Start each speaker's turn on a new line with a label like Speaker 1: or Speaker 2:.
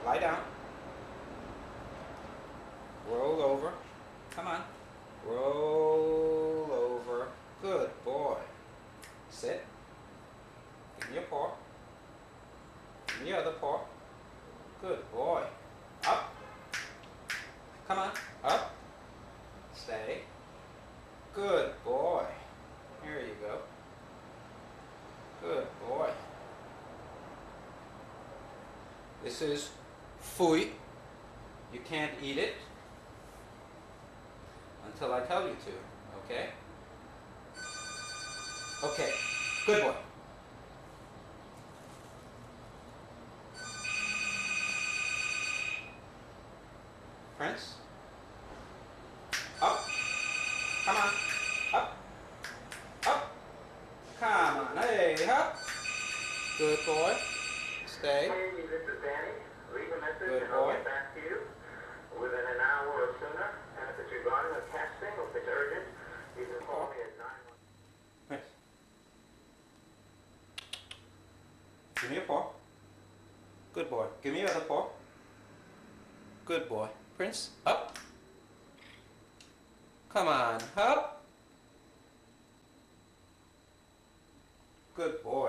Speaker 1: Lie down. Roll over. Come on. Roll over. Good boy. Sit. Give me your paw. Give me your other paw. Good boy. Up. Come on. Up. Stay. Good boy. Here you go. Good boy. This is fui. You can't eat it until I tell you to, okay? Okay, good boy. Prince, up, come on, up, up, come on, hey, up. Good boy, stay.
Speaker 2: Hey, this is Danny. Leave a message
Speaker 1: Good
Speaker 2: and I'll
Speaker 1: boy.
Speaker 2: get back to you within an hour or sooner. And if it's regarding a casting or if it's urgent, you can call me at 911.
Speaker 1: Prince, give me your paw. Good boy. Give me your other paw. Good boy. Prince, up. Come on, up. Good boy.